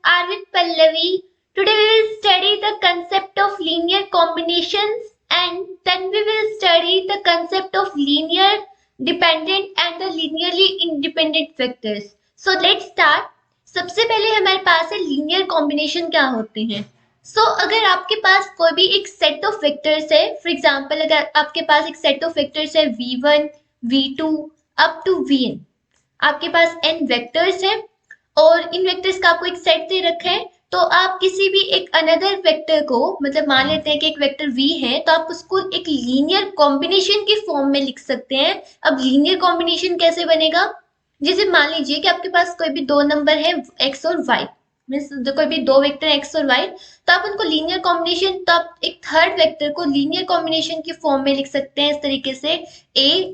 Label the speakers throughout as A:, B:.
A: are with Pallavi. Today we will study the concept of linear combinations and then we will study the concept of linear dependent and the linearly independent vectors. So let's start. सबसे पहले हमारे पास है linear combination क्या होते हैं. अगर आपके पास कोई भी एक सेट ऑफ वेक्टर्स है, फॉर एग्जाम्पल अगर आपके पास एक सेट ऑफ वेक्टर्स है v1, v2 up to vn, आपके पास n वेक्टर्स है और इन वेक्टर्स का आपको एक सेट दे रखा है, तो आप किसी भी एक अनदर वेक्टर को, मतलब मान लेते हैं कि एक वेक्टर v है, तो आप उसको एक लीनियर कॉम्बिनेशन के फॉर्म में लिख सकते हैं. अब लीनियर कॉम्बिनेशन कैसे बनेगा? जैसे मान लीजिए कि आपके पास कोई भी दो नंबर है x और y, मीन्स कोई भी दो वेक्टर x और y, तो आप उनको लीनियर कॉम्बिनेशन, तो आप एक थर्ड वेक्टर को लीनियर कॉम्बिनेशन के फॉर्म में लिख सकते हैं इस तरीके से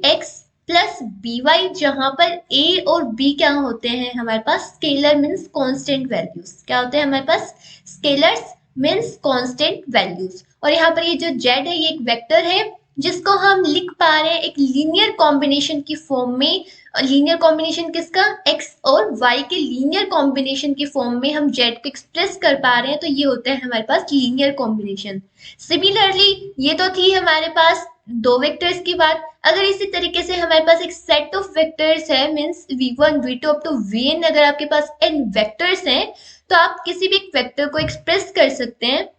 A: ax प्लस बी वाई, जहां पर a और b क्या होते हैं हमारे पास स्केलर मीन्स कांस्टेंट वैल्यूज. क्या होते हैं हमारे पास? Scalars means constant values. और यहाँ पर ये जो z है ये एक वेक्टर है जिसको हम लिख पा रहे हैं एक लीनियर कॉम्बिनेशन की फॉर्म में. लीनियर कॉम्बिनेशन किसका? x और y के लीनियर कॉम्बिनेशन की फॉर्म में हम z को एक्सप्रेस कर पा रहे हैं, तो ये होता है हमारे पास लीनियर कॉम्बिनेशन. सिमिलरली ये तो थी हमारे पास दो वेक्टर्स की बात. अगर इसी तरीके से हमारे पास एक सेट ऑफ वेक्टर्स है, means v1 v2 up to vn, अगर आपके पास n वेक्टर्स हैं, तो आप किसी भी एक वेक्टर को एक्सप्रेस कर सकते हैं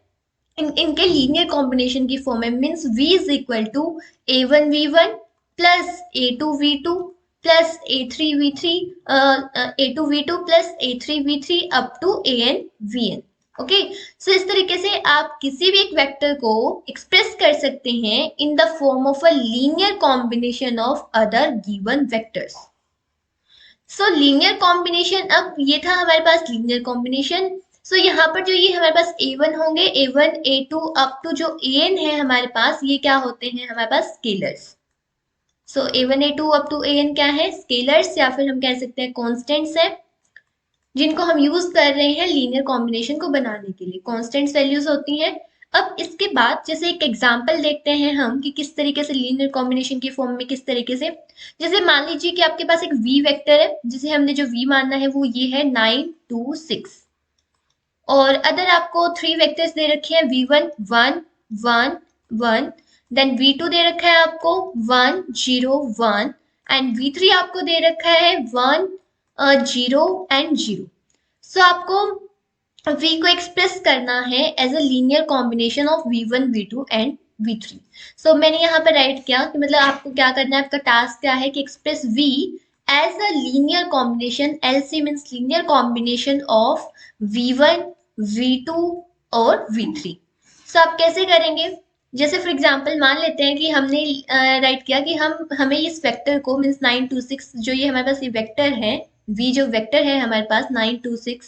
A: इनके लीनियर कॉम्बिनेशन की फॉर्म में. Means v is equal to a1 v1 plus a2 v2 plus a3 v3 a2 v2 plus a3 v3 up to an vn. Okay, so इस तरीके से आप किसी भी एक वेक्टर को एक्सप्रेस कर सकते हैं in the form of a linear combination of other given vectors. So linear combination, अब ये था हमारे पास लीनियर कॉम्बिनेशन. सो यहाँ पर जो ये हमारे पास a1 होंगे, a1 a2 अप टू जो an है हमारे पास, ये क्या होते हैं हमारे पास? Scalars. So a1 a2 up to an क्या है? स्केलर्स, या फिर हम कह सकते हैं कॉन्स्टेंट्स है, जिनको हम यूज कर रहे हैं लीनियर कॉम्बिनेशन को बनाने के लिए. कॉन्स्टेंट्स वैल्यूज होती हैं. अब इसके बाद जैसे एक एग्जांपल देखते हैं हम कि किस तरीके से लीनियर कॉम्बिनेशन की फॉर्म में, किस तरीके से. जैसे मान लीजिए कि आपके पास एक v वेक्टर है, जिसे हमने जो v मानना है वो ये है 9 2 6, और अदर आपको 3 वेक्टर्स दे रखे हैं v1 1 1 1, देन v2 दे रखा है आपको 1 0 1 एंड v3 आपको दे रखा है 1 0 एंड 0. सो आपको v को एक्सप्रेस करना है as a linear combination of v1 v2 and v3. So मैंने यहाँ पर राइट किया कि मतलब आपको क्या करना है, आपका टास्क क्या है कि express v as a linear combination, LC means linear combination of v1 v2 और v3. सो आप कैसे करेंगे? जैसे फॉर एग्जांपल मान लेते हैं कि हमने राइट किया कि हमें इस वेक्टर को मीन्स 9 2 6, जो ये हमारे पास ये वेक्टर है v, जो वेक्टर है हमारे पास 9 2 6,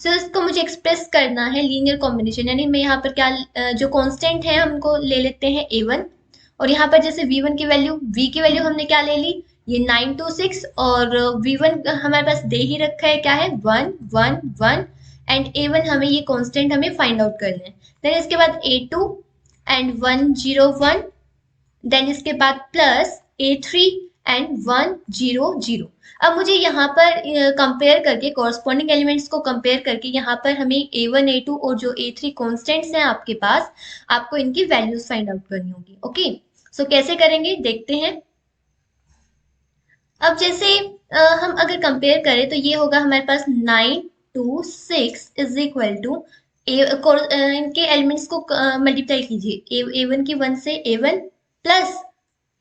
A: सो इसको मुझे एक्सप्रेस करना है लीनियर कॉम्बिनेशन. यानी मैं यहाँ पर क्या, जो कांस्टेंट है हमको ले लेते हैं a1, और यहाँ पर जैसे v1 की वैल्यू, v की वैल्यू हमने क्या ले ली, ये 9 2 6, और v1 हमारे पास दे ही रखा है क्या है 1 1 1, एंड a1 हमें ये कांस्टेंट हमें फाइंड आउट करना है. देन इसके बाद a2 एंड 1 0 1, देन इसके बाद प्लस a3 एंड 1 0 0. अब मुझे यहाँ पर कंपेयर करके, कॉरस्पॉन्डिंग एलिमेंट्स को कंपेयर करके, यहाँ पर हमें a1 a2 और जो a3 कॉन्स्टेंट्स हैं आपके पास, आपको इनकी वैल्यूज फाइंड आउट करनी होगी. ओके, सो कैसे करेंगे देखते हैं. अब जैसे हम अगर कंपेयर करें तो ये होगा हमारे पास 9 2 6 इज इक्वल टू इनके एलिमेंट्स को मल्टीप्लाई कीजिए. a1 की 1 से a1 plus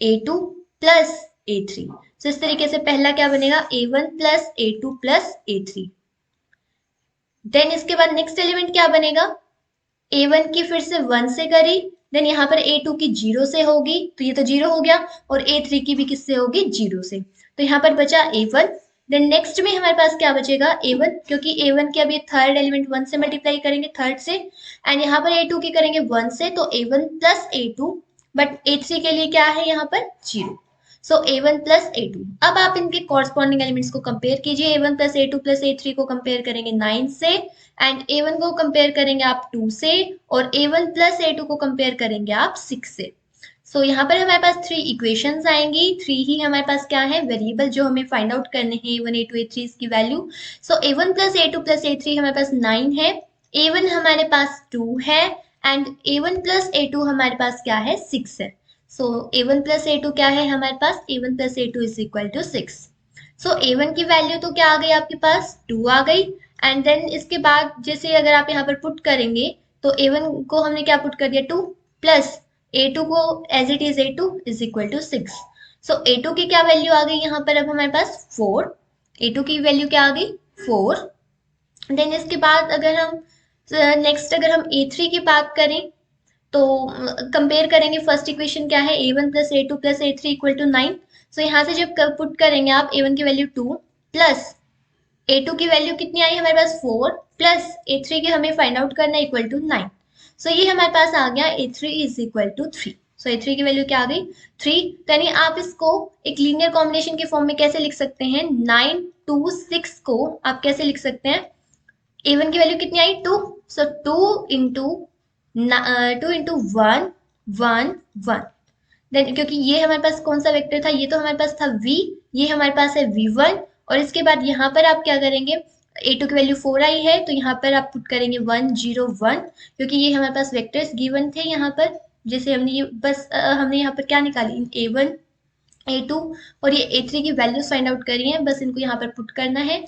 A: a2 plus a3. तो इस तरीके से पहला क्या बनेगा a1 plus a2 plus a3. Then इसके बाद नेक्स्ट एलिमेंट क्या बनेगा, a1 की फिर से 1 से करी, देन यहाँ पर a2 की 0 से होगी, तो ये तो 0 हो गया, और a3 की भी किससे होगी 0 से, तो यहाँ पर बचा a1. देन नेक्स्ट में हमारे पास क्या बचेगा a1, क्योंकि a1 के अब ये थर्ड एलिमेंट 1 से मल्टीप्लाई करेंगे थर्ड से, एंड यहाँ पर a2 की करेंगे 1 से, तो a1 plus a2, but a3 के लिए क्या है यहाँ पर 0. सो a1 प्लस a2. अब आप इनके कॉरस्पॉन्डिंग एलिमेंट्स को कंपेयर कीजिए. a1 plus a2 plus a3 को कंपेयर करेंगे 9 से, एंड a1 को कंपेयर करेंगे आप 2 से, और a1 प्लस a2 को कंपेयर करेंगे आप 6 से. सो यहाँ पर हमारे पास 3 इक्वेशंस आएंगी। 3 ही हमारे पास क्या है, वेरिएबल जो हमें फाइंड आउट करने हैं A1 A2 A3 की वैल्यू। सो A1 plus A2 plus A3 हमारे पास 9 है, A1 हमारे पास 2 है एंड A1 प्लस A2 हमारे पास क्या है, 6 है। सो A1 प्लस A2 क्या है हमारे पास, A1 plus A2 is equal to 6। So A1 की वैल्यू तो क्या आ गई आपके पास, 2 आ गई। एंड देन इसके बाद जैसे अगर आप यहाँ पर पुट करेंगे तो A1 को हमने क्या पुट कर दिया, 2 प्लस A2 को as it is A2 is equal to 6। So A2 की क्या वैल्यू आ गई यहाँ पर अब हमारे पास 4। A2 की वैल्यू क्या आ गई, 4। देन इसके बाद अगर हम नेक्स्ट अगर हम A3 की बात करें तो कंपेयर करेंगे, फर्स्ट इक्वेशन क्या है, A1 plus A2 plus A3 equal to 9। So यहाँ से जब पुट करेंगे आप A1 की वैल्यू 2 प्लस A2 की वैल्यू कितनी आई हमारे पास 4 प्लस A3 की हमें फाइंड आउट करना है इक्वल टू 9। सो ये हमारे पास आ गया A3 is equal to 3। So A3 की वैल्यू क्या आ गई, 3। यानी आप इसको एक लीनियर कॉम्बिनेशन के फॉर्म में कैसे लिख सकते हैं, 9 2 6 को आप कैसे लिख सकते हैं, A1 की वैल्यू कितनी आई 2, सो 2 इंटू 1 1 1। देन क्योंकि ये हमारे पास कौन सा वेक्टर था, ये तो हमारे पास था v, ये हमारे पास है v1। और इसके बाद यहाँ पर आप क्या करेंगे, A2 की वैल्यू 4 आई है तो यहाँ पर आप पुट करेंगे 1 0 1, क्योंकि ये हमारे पास वेक्टर्स गिवन थे यहाँ पर। जैसे हमने ये बस हमने यहाँ पर क्या निकाली, A1 A2 और ये A3 की वैल्यूज फाइंड आउट करी है, बस इनको यहाँ पर पुट करना है।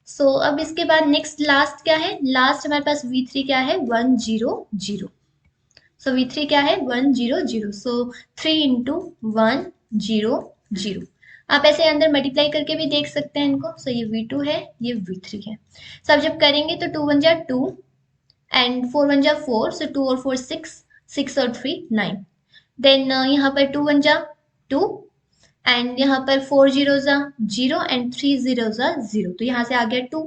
A: सो अब इसके बाद नेक्स्ट लास्ट क्या है, लास्ट हमारे पास v3 क्या है 1 0 0। सो v3 क्या है 1 0 0। सो 3 इंटू 1 0 0। आप ऐसे अंदर मल्टीप्लाई करके भी देख सकते हैं इनको। सो ये v2 है, ये v3 है। सो अब जब करेंगे तो 2 1 जा 2 एंड 4 1 जा 4। सो 2 और 4 6, 6 और 3 9। देन यहाँ पर 2 1 जा 2 एंड यहाँ पर 4 0 जा 0 एंड 3 0 जा 0, तो यहाँ से आ गया 2।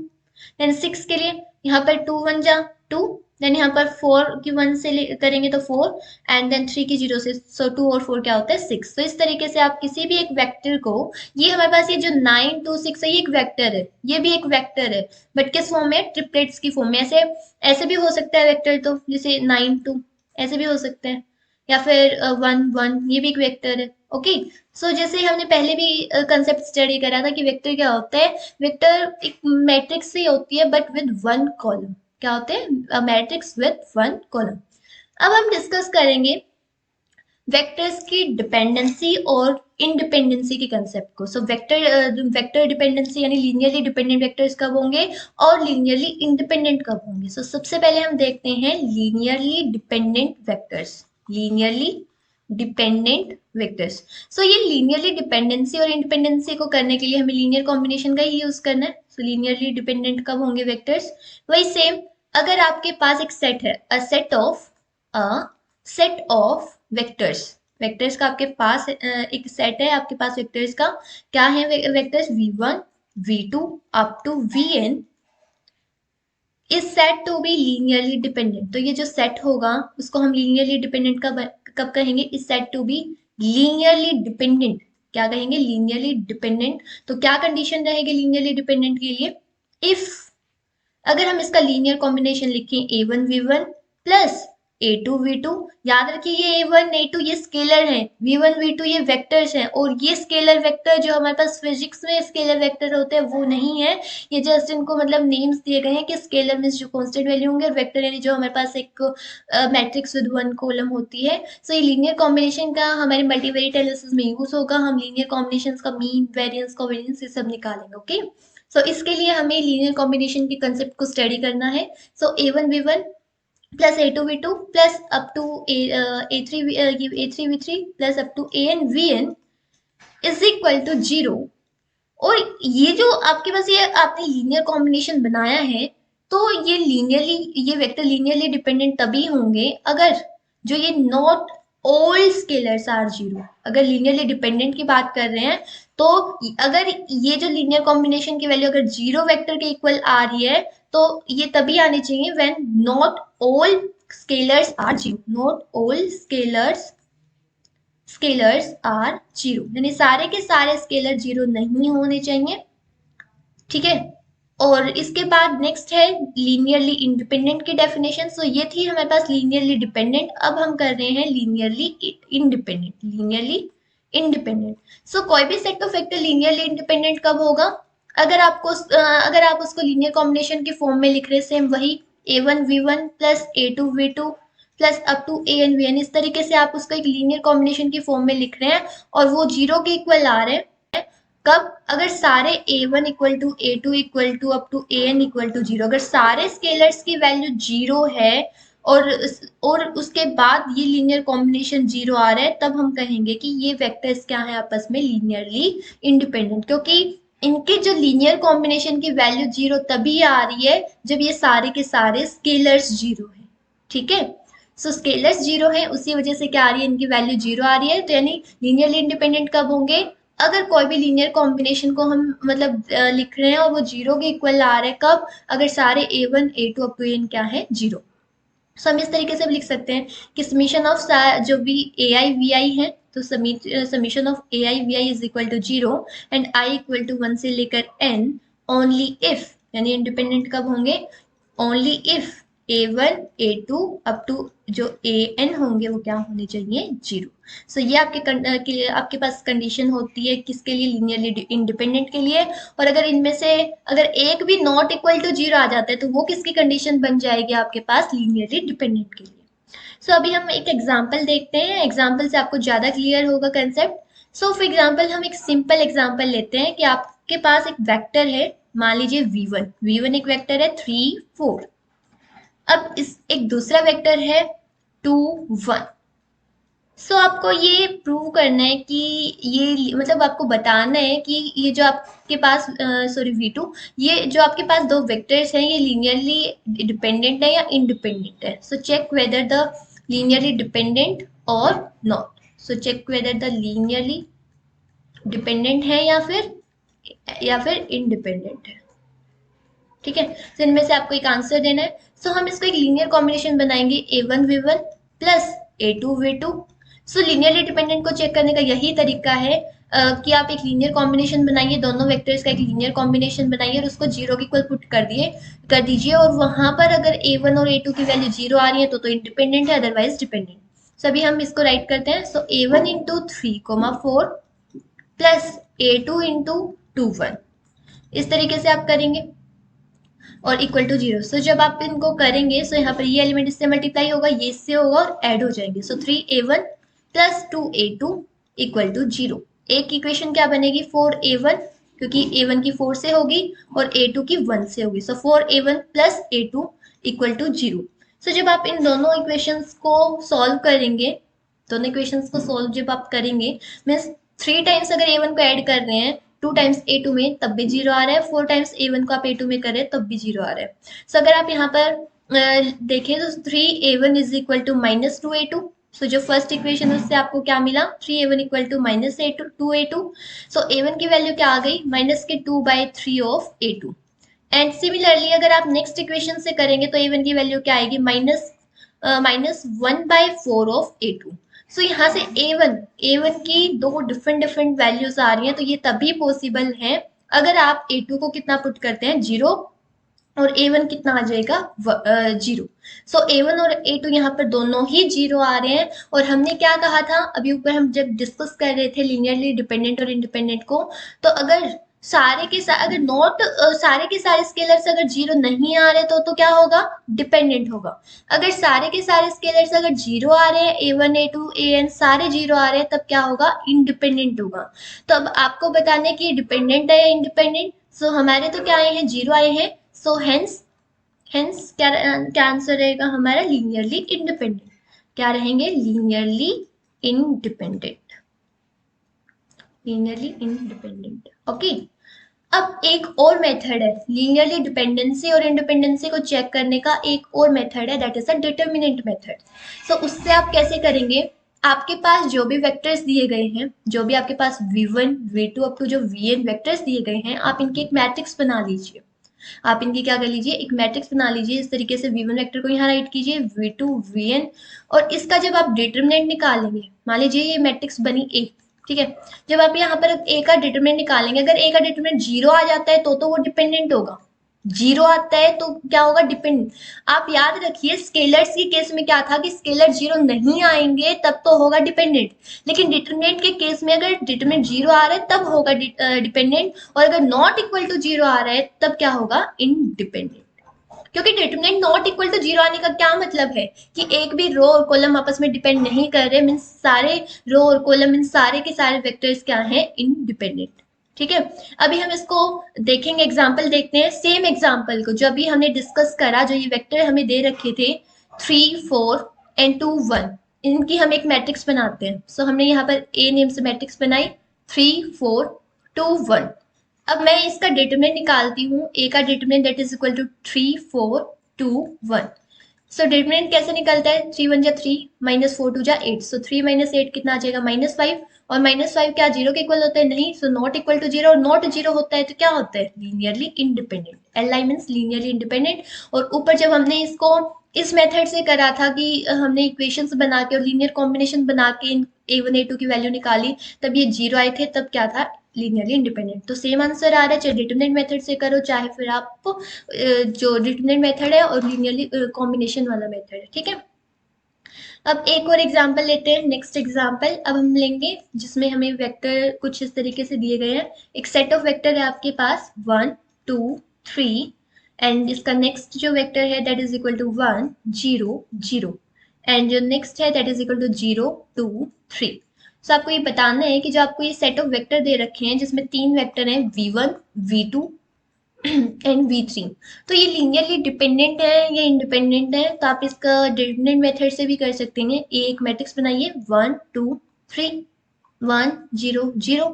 A: देन 6 के लिए यहाँ पर 2 1 जा 2, देन यहाँ पर 4 की 1 से करेंगे तो 4 एंड देन 3 की 0 से, सो 2 और 4 क्या होता है 6। तो इस तरीके से आप किसी भी एक वेक्टर को, ये हमारे पास ये जो 9 2 6 है ये एक वेक्टर है, ये भी एक वेक्टर है, बट किस फॉर्म में, ट्रिपलेट्स की फॉर्म में। ऐसे ऐसे भी हो सकता है वेक्टर, तो जैसे 9 2 ऐसे भी हो सकते हैं, या फिर 1 1 ये भी एक वेक्टर है। ओके, सो जैसे हमने पहले भी कंसेप्ट स्टडी करा था कि वेक्टर क्या होता है, वेक्टर एक मैट्रिक्स ही होती है बट विद 1 कॉलम। क्या होते हैं, मैट्रिक्स विद 1 कॉलम। अब हम डिस्कस करेंगे वेक्टर्स की डिपेंडेंसी और इंडिपेंडेंसी के कंसेप्ट को। सो वेक्टर डिपेंडेंसी यानी लीनियरली डिपेंडेंट वेक्टर्स कब होंगे और लीनियरली इंडिपेंडेंट कब होंगे। सो सबसे पहले हम देखते हैं linearly dependent vectors. Linearly dependent vectors. So ये लीनियरली डिपेंडेंसी और इंडिपेंडेंसी को करने के लिए हमें लीनियर कॉम्बिनेशन का ही यूज करना है। सो लीनियरली डिपेंडेंट कब होंगे वेक्टर्स, वही सेम, अगर आपके पास एक सेट है, a set of vectors. Vectors का आपके पास एक सेट है, आपके पास वेक्टर्स का क्या है, vectors v1 v2 up to vn is set to be linearly dependent. तो ये जो सेट होगा उसको हम लीनियरली डिपेंडेंट कब कहेंगे, is set to be linearly dependent. क्या कहेंगे, लीनियरली डिपेंडेंट। तो क्या कंडीशन रहेगी लीनियरली डिपेंडेंट के लिए, इफ अगर हम इसका लीनियर कॉम्बिनेशन लिखें a1 v1 plus a2 v2, याद रखिए ये a1 a2 ये स्केलर हैं, v1 v2 ये वेक्टर्स हैं, और ये स्केलर वेक्टर जो हमारे पास फिजिक्स में स्केलर वेक्टर होते हैं वो नहीं है, ये जस्ट इनको मतलब नेम्स दिए गए हैं कि स्केलर मींस जो कांस्टेंट वैल्यू होंगे, और वेक्टर यानी जो हमारे पास एक मैट्रिक्स विद 1 कॉलम होती है। सो ये लीनियर कॉम्बिनेशन का हमारे मल्टीवेरिएट एनालिसिस में यूज होगा। हम लीनियर कॉम्बिनेशन का मीन वेरिएंस कोवेरिएंस ये सब निकालेंगे। ओके, सो इसके लिए हमें लीनियर कॉम्बिनेशन के कंसेप्ट को स्टडी करना है। So a1 v1 plus a2 v2 plus up to a3 v3 plus up to an vn is equal to 0। और ये जो आपके पास ये आपने लीनियर कॉम्बिनेशन बनाया है, तो ये लीनियरली, ये वेक्टर लीनियरली डिपेंडेंट तभी होंगे अगर जो ये नॉट ऑल स्केलर्स आर 0। अगर लीनियरली डिपेंडेंट की बात कर रहे हैं तो अगर ये जो लीनियर कॉम्बिनेशन की वैल्यू अगर 0 वेक्टर के इक्वल आ रही है तो ये तभी आनी चाहिए when not all scalars are 0। Not all scalars are 0 यानी सारे के सारे स्केलर 0 नहीं होने चाहिए, ठीक है। और इसके बाद नेक्स्ट है लीनियरली इंडिपेंडेंट की डेफिनेशन। सो ये थी हमारे पास लीनियरली डिपेंडेंट, अब हम कर रहे हैं लीनियरली इंडिपेंडेंट। लीनियरली इंडिपेंडेंट, सो कोई भी set of vector linearly independent कब होगा, अगर आप उसको लीनियर कॉम्बिनेशन के फॉर्म में लिख रहे हैं, सेम वही a1v1 plus a2v2 plus up to an vn, इस तरीके से आप उसको एक लीनियर कॉम्बिनेशन के फॉर्म में लिख रहे हैं और वो जीरो के इक्वल आ रहे हैं। कब, अगर सारे a1 equal to a2 equal to up to an equal to zero, अगर सारे स्केलर्स की वैल्यू जीरो है और उसके बाद ये लीनियर कॉम्बिनेशन जीरो आ रहा है, तब हम कहेंगे कि ये वेक्टर्स क्या है आपस में लीनियरली इंडिपेंडेंट, क्योंकि इनके जो लीनियर कॉम्बिनेशन की वैल्यू जीरो तभी आ रही है जब ये सारे के सारे स्केलर्स जीरो है। ठीक है, सो स्केलर्स जीरो है, उसी वजह से क्या आ रही है, इनकी वैल्यू जीरो आ रही है। तो यानी लीनियरली इंडिपेंडेंट कब होंगे, अगर कोई भी लीनियर कॉम्बिनेशन को हम मतलब लिख रहे हैं और वो जीरो के इक्वल आ रहा है, कब, अगर सारे a1 a2 up to n क्या है, जीरो। सो हम इस तरीके से भी लिख सकते हैं कि समीशन ऑफ जो भी ए आई वी आई है, तो summation of A I V I is equal to zero and I equal to 1 से लेकर n ओनली इफ, यानी इंडिपेंडेंट कब होंगे, only if a1 a2 up to जो an होंगे वो क्या होने चाहिए, जीरो। सो ये आपके पास कंडीशन होती है किसके लिए, लीनियरली इंडिपेंडेंट के लिए। और अगर इनमें से अगर एक भी नॉट इक्वल टू जीरो आ जाता है तो वो किसकी कंडीशन बन जाएगी आपके पास, लीनियरली डिपेंडेंट के लिए। सो अभी हम एक एग्जाम्पल देखते हैं, एग्जाम्पल से आपको ज्यादा क्लियर होगा कंसेप्ट। सो फॉर एग्जाम्पल हम एक सिंपल एग्जाम्पल लेते हैं कि आपके पास एक वेक्टर है, मान लीजिए v1 एक वेक्टर है 3 4। अब इस एक दूसरा वेक्टर है 2 1। सो आपको ये प्रूव करना है कि ये मतलब आपको बताना है कि ये जो आपके पास v2, ये जो आपके पास दो वेक्टर्स हैं ये लीनियरली डिपेंडेंट है या इंडिपेंडेंट है। So check whether the linearly dependent or not. So check whether the linearly dependent है या फिर इंडिपेंडेंट है। ठीक है, तो इनमें से आपको एक आंसर देना है। सो हम इसको एक लीनियर कॉम्बिनेशन बनाएंगे a1v1 प्लस a2v2। सो लीनियरली डिपेंडेंट को चेक करने का यही तरीका है कि आप एक लीनियर कॉम्बिनेशन बनाइए, दोनों वेक्टर्स का एक लीनियर कॉम्बिनेशन बनाइए और उसको जीरो के इक्वल पुट कर दीजिए और वहां पर अगर a1 और a2 की वैल्यू जीरो आ रही है तो इंडिपेंडेंट है, अदरवाइज डिपेंडेंट। सो अभी हम इसको राइट करते हैं। सो a1 into 3,4 plus a2 into 2 1, इस तरीके से आप करेंगे और इक्वल टू जीरो। सो जब आप इनको करेंगे सो यहाँ पर ये एलिमेंट इससे मल्टीप्लाई होगा, ये इससे होगा और ऐड हो जाएंगे। So 3a1 plus 2a2 equal to zero. एक इक्वेशन क्या बनेगी, 4a1, क्योंकि a1 की 4 से होगी और a2 की 1 से होगी। So 4a1 plus a2 equal to zero. So जब आप इन दोनों इक्वेशंस को सॉल्व करेंगे, दोनों इक्वेशंस को सॉल्व जब आप करेंगे, मीन्स 3 टाइम्स अगर a1 को ऐड कर रहे हैं 2 टाइम्स a2 में तब भी जीरो आ रहा है, 4 टाइम्स a1 को आप a2 में करें तब भी जीरो आ रहा है। सो अगर आप यहाँ पर देखें तो 3a1 is equal to minus 2a2। So जो फर्स्ट इक्वेशन है उससे आपको क्या मिला, 3a1 equal to minus 2a2। So a1 की वैल्यू क्या आ गई, माइनस के 2/3 ऑफ a2। एंड सिमिलरली अगर आप नेक्स्ट इक्वेशन से करेंगे तो a1 की वैल्यू क्या आएगी, माइनस 1/4 ऑफ a2। सो यहाँ से a1 की दो डिफरेंट वैल्यूज आ रही हैं, तो ये तभी पॉसिबल है अगर आप a2 को कितना पुट करते हैं, जीरो, और a1 कितना आ जाएगा, जीरो। सो a1 और a2 यहाँ पर दोनों ही जीरो आ रहे हैं। और हमने क्या कहा था अभी ऊपर, हम जब डिस्कस कर रहे थे लीनियरली डिपेंडेंट और इंडिपेंडेंट को, तो अगर सारे के सारे अगर नॉट सारे के सारे स्केलर्स अगर जीरो नहीं आ रहे तो क्या होगा, डिपेंडेंट होगा। अगर सारे के सारे स्केलर्स अगर जीरो आ रहे हैं, a1 a2 an सारे जीरो आ रहे हैं, तब क्या होगा, इंडिपेंडेंट होगा। तो अब आपको बताने की डिपेंडेंट है या इंडिपेंडेंट। सो हमारे तो क्या आए हैं, जीरो आए हैं। सो हेंस क्या आंसर रहेगा हमारा, लीनियरली इंडिपेंडेंट। क्या रहेंगे, linearly independent, linearly independent. Okay, अब एक और मेथड है लीनियरली डिपेंडेंसी और इंडिपेंडेंसी को चेक करने का, एक और मेथड है, that is a determinant method. So उससे आप कैसे करेंगे, आपके पास जो भी वेक्टर्स दिए गए हैं, जो भी आपके पास v1 v2 अप टू जो vn वेक्टर्स दिए गए हैं, आप इनकी एक मैट्रिक्स बना लीजिए। आप इनकी क्या कर लीजिए, एक मैट्रिक्स बना लीजिए। इस तरीके से v1 वेक्टर को यहाँ राइट कीजिए, v2 vn, और इसका जब आप डिटरमिनेंट निकालेंगे, मान लीजिए ये मैट्रिक्स बनी A, ठीक है। जब आप यहाँ पर A का डिटरमिनेंट निकालेंगे, अगर A का डिटरमिनेंट जीरो आ जाता है तो वो डिपेंडेंट होगा, जीरो आता है तो क्या होगा, डिपेंड। आप याद रखिए स्केलर्स के केस में क्या था कि स्केलर जीरो नहीं आएंगे तब तो होगा डिपेंडेंट, लेकिन डिटरमिनेंट के केस में अगर डिटरमिनेंट जीरो आ रहा है तब होगा डिपेंडेंट, और अगर नॉट इक्वल टू जीरो आ रहा है तब क्या होगा, इनडिपेंडेंट। क्योंकि determinant not equal to zero आने का क्या मतलब है कि एक भी रो और कॉलम आपस में डिपेंड नहीं कर रहे, मीन्स सारे रो और कॉलम मीन्स सारे के सारे वेक्टर्स क्या हैं, इनडिपेंडेंट। ठीक है, अभी हम इसको देखेंगे, एग्जाम्पल देखते हैं सेम एग्जाम्पल को जो अभी हमने डिस्कस करा, जो ये वेक्टर हमें दे रखे थे 3 4 and 2 1, इनकी हम एक मैट्रिक्स बनाते हैं। सो हमने यहाँ पर ए नेम से मैट्रिक्स बनाई 3 4 2 1। अब मैं इसका डिटरमिनेंट निकालती हूँ, ए का determinant that is equal to 3 4 2 1। So determinant कैसे निकलता है, 3 1 जा 3, -4 2 जा 8, सो 3 - 8 कितना आ जाएगा, -5। और -5 क्या जीरो के इक्वल होता है, नहीं, so not equal to zero, और नॉट जीरो होता है तो क्या होता है, linearly independent. L I means linearly independent. और ऊपर जब हमने इसको इस मेथड से करा था कि हमने इक्वेशंस बना के और लीनियर कॉम्बिनेशन बना के A1 A2 की वैल्यू निकाली, तब ये जीरो आए थे, तब क्या था, लीनियरली इंडिपेंडेंट। तो सेम आंसर आ रहा है, चाहे डिटरमिनेंट मेथड से करो चाहे फिर आप जो डिटरमिनेंट मेथड है और लीनियरली कॉम्बिनेशन वाला मेथड है। ठीक है, अब एक और एग्जांपल लेते हैं, नेक्स्ट एग्जांपल अब हम लेंगे जिसमें हमें वेक्टर कुछ इस तरीके से दिए गए हैं। एक सेट ऑफ वेक्टर है आपके पास 1 2 3, एंड इसका नेक्स्ट जो वेक्टर है that is equal to 1 0 0, and जो नेक्स्ट है that is equal to 0 2 3। So आपको ये बताना है कि जो आपको ये सेट ऑफ वेक्टर दे रखे हैं जिसमें तीन वेक्टर हैं v1 v2 एंड v3, तो ये लीनियरली डिपेंडेंट है या इंडिपेंडेंट है, तो आप इसका डिटरमिनेंट मेथड से भी कर सकते हैं। एक मैट्रिक्स बनाइए 1 2 3 1 0 0।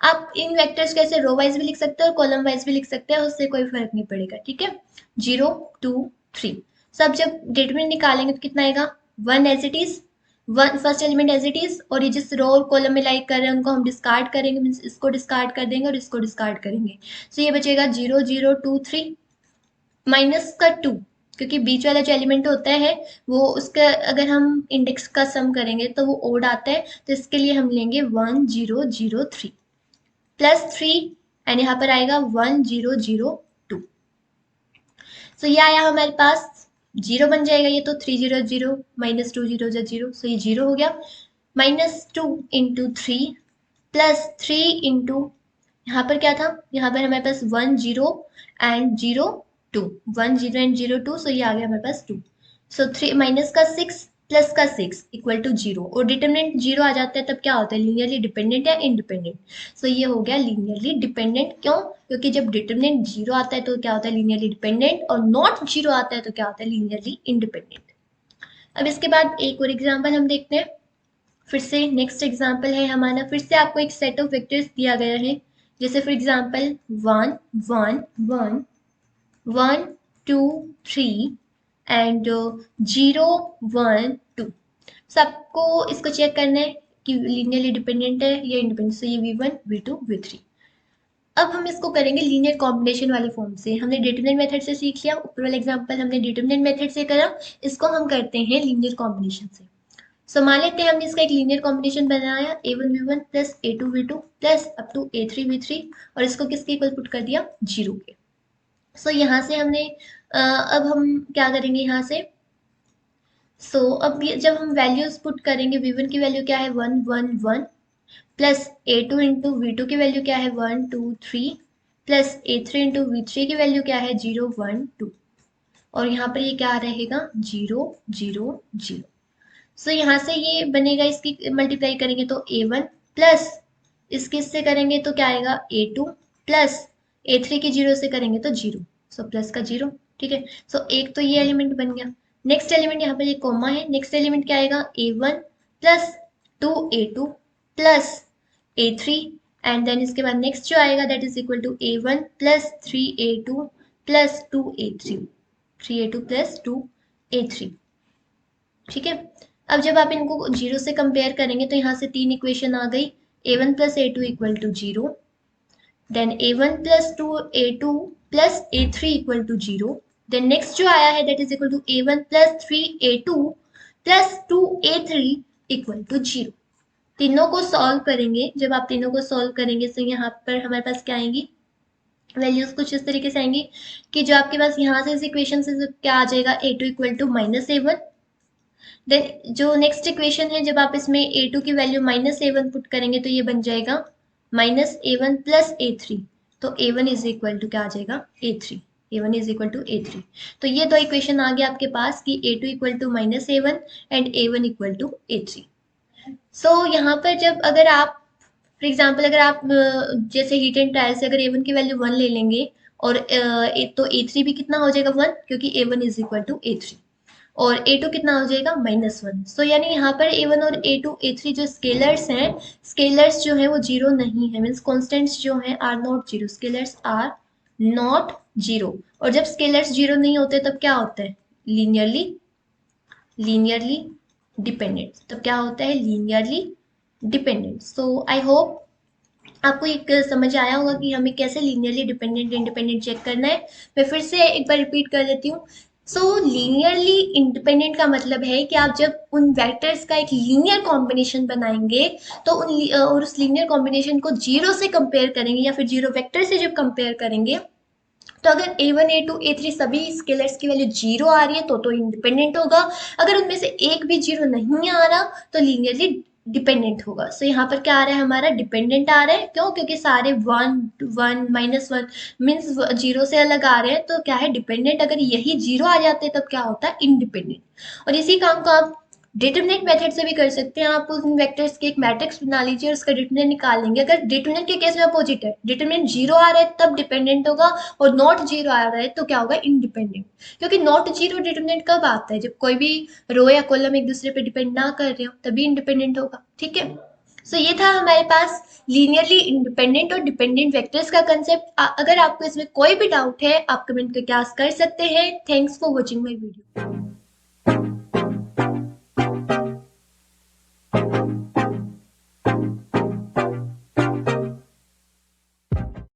A: आप इन वेक्टर्स कैसे रो वाइज भी लिख सकते हैं और कॉलम वाइज भी लिख सकते हैं, उससे कोई फर्क नहीं पड़ेगा। ठीक है, 0 2 3। सब जब डिटरमिनेंट निकालेंगे तो कितना आएगा, 1 as it is, one first element as it is, और ये जिस रो और कॉलम में लाइक कर रहे हैं उनको हम डिस्कार्ड करेंगे, मीन्स इसको डिस्कार्ड कर देंगे और इसको डिस्कार्ड करेंगे। सो ये बचेगा 0 0 2 3 माइनस का 2, क्योंकि बीच वाला जो एलिमेंट होता है वो उसका अगर हम इंडेक्स का सम करेंगे तो वो ओड आता है, तो इसके लिए हम लेंगे 1 0 0 3 प्लस 3, एंड यहाँ पर आएगा 1 0 0 2। सो ये आया हमारे पास, जीरो बन जाएगा ये, तो 3 0 0 -2 0 0, सो ये जीरो हो गया। -2 इंटू 3 प्लस 3 इंटू, यहाँ पर क्या था, यहाँ पर हमारे पास 1 0 एंड 0 2, 1 0 एंड 0 2, सो ये आ गया हमारे पास 2। सो 3 माइनस का 6 प्लस का 6 इक्वल टू 0, और डिटरमिनेंट 0 आ जाता है तब क्या होता है, लीनियरली डिपेंडेंट या इंडिपेंडेंट। सो ये हो गया लीनियरली डिपेंडेंट। क्यों, क्योंकि जब डिटरमिनेंट 0 आता है तो क्या होता है, लीनियरली डिपेंडेंट, और नॉट 0 आता है तो क्या होता है, लीनियरली इंडिपेंडेंट। अब इसके बाद एक और एग्जाम्पल हम देखते हैं। फिर से नेक्स्ट एग्जाम्पल है हमारा, फिर से आपको एक सेट ऑफ वेक्टर्स दिया गया है, जैसे फॉर एग्जाम्पल 1 1 1 1 2 3 एंड 0 1 2। सबको इसको चेक करना है कि लीनियरली डिपेंडेंट है या इंडिपेंडेंट। सो ये v1 v2 v3। अब हम इसको करेंगे लीनियर कॉम्बिनेशन वाले फॉर्म से। हमने डिटरमिनेंट मेथड से सीख लिया, ऊपर वाला एग्जांपल हमने डिटरमिनेंट मेथड से करा, इसको हम करते हैं लीनियर कॉम्बिनेशन से। सो मान लेते हैं हमने इसका एक लीनियर कॉम्बिनेशन बनाया a1 v1 plus a2 v2 plus up to a3 v3, और इसको किसके इक्वल पुट कर दिया, 0 के। सो यहाँ से हमने अब हम क्या करेंगे यहाँ से, अब जब हम वैल्यूज पुट करेंगे, v1 की वैल्यू क्या है 1 1 1 प्लस a2 इंटू v2 की वैल्यू क्या है 1 2 3 प्लस a3 इंटू v3 की वैल्यू क्या है 0 1 2, और यहाँ पर ये क्या रहेगा 0 0 0। सो यहाँ से ये बनेगा, इसकी मल्टीप्लाई करेंगे तो a1 प्लस इसके से करेंगे तो क्या आएगा a2 प्लस a3 की 0 से करेंगे तो 0, सो प्लस का 0। ठीक है, सो एक तो ये एलिमेंट बन गया। नेक्स्ट एलिमेंट यहाँ पर ये कॉमा है, नेक्स्ट एलिमेंट क्या आएगा a1 plus 2a2 plus a3, and then इसके बाद नेक्स्ट जो आएगा that is equal to a1 plus 3a2 plus 2a3, 3a2 plus 2a3। ठीक है, अब जब आप इनको 0 से कंपेयर करेंगे तो यहाँ से तीन इक्वेशन आ गई, a1 plus a2 equal to 0, then a1 plus 2a2 plus a3 equal to 0, then next जो आया है that is equal to a1 plus 3a2 plus 2a3 equal to 0। तीनों को सॉल्व करेंगे, जब आप तीनों को सॉल्व करेंगे तो यहाँ पर हमारे पास क्या आएंगी, वैल्यूज कुछ इस तरीके से आएंगी कि जो आपके पास यहाँ से इस इक्वेशन से क्या आ जाएगा, a2 equal to -a1। Then जो नेक्स्ट इक्वेशन है, जब आप इसमें a2 की वैल्यू -a1 पुट करेंगे तो ये बन जाएगा -a1 प्लस a3। तो a1 इज इक्वल टू क्या आ जाएगा, a3। a1 is equal to a3। तो ये दो इक्वेशन आ गया आपके पास कि a2 equal to -a1 and a1 equal to a3। So यहाँ पर जब अगर आप फॉर एग्जाम्पल अगर आप जैसे हीट एंड ट्रायल से अगर a1 की वैल्यू 1 ले लेंगे और तो a3 भी कितना हो जाएगा 1, क्योंकि a1 is equal to a3। और a2 कितना हो जाएगा -1। सो यानी यहाँ पर a1 और a2 a3 जो स्केलर्स हैं, स्केलर्स जो है वो जीरो नहीं है, मीन्स कॉन्स्टेंट्स जो है are not zero, scalars are not zero. और जब स्केलर्स जीरो नहीं होते तब क्या होता है, लीनियरली डिपेंडेंट। तब क्या होता है, linearly dependent. So I hope आपको एक समझ आया होगा कि हमें कैसे लीनियरली डिपेंडेंट इंडिपेंडेंट चेक करना है। मैं फिर से एक बार रिपीट कर देती हूँ। सो लीनियरली इंडिपेंडेंट का मतलब है कि आप जब उन वेक्टर्स का एक लीनियर कॉम्बिनेशन बनाएंगे तो और उस लीनियर कॉम्बिनेशन को जीरो से कंपेयर करेंगे या फिर जीरो वेक्टर से जब कंपेयर करेंगे, तो अगर a1 a2 a3 सभी स्केलर्स की वैल्यू जीरो आ रही है तो इंडिपेंडेंट होगा। अगर उनमें से एक भी जीरो नहीं आ रहा तो लीनियरली डिपेंडेंट होगा। सो यहाँ पर क्या आ रहा है, हमारा डिपेंडेंट आ रहा है। क्यों, क्योंकि सारे वन वन -1 मीन्स जीरो से अलग आ रहे हैं, तो क्या है, डिपेंडेंट। अगर यही जीरो आ जाते तब क्या होता है, इंडिपेंडेंट। और इसी काम को आप डिटरमिनेंट मेथड से भी कर सकते हैं। आप उन वेक्टर्स के एक मैट्रिक्स बना लीजिए और उसका डिटरमिनेंट निकाल लेंगे। अगर डिटरमिनेंट के केस में अपोजिट है, डिटरमिनेंट जीरो आ रहा है तब डिपेंडेंट होगा, और नॉट जीरो आ रहा है तो क्या होगा, इंडिपेंडेंट। क्योंकि नॉट जीरो डिटरमिनेंट कब आता है, जब कोई भी रो या कॉलम एक दूसरे पे डिपेंड ना कर रहे हो, तभी इंडिपेंडेंट होगा। ठीक है। सो ये था हमारे पास लीनियरली इंडिपेंडेंट और डिपेंडेंट वेक्टर्स का कंसेप्ट। अगर आपको इसमें कोई भी डाउट है आप कमेंट करके आस्क कर सकते हैं। Thanks for watching my video.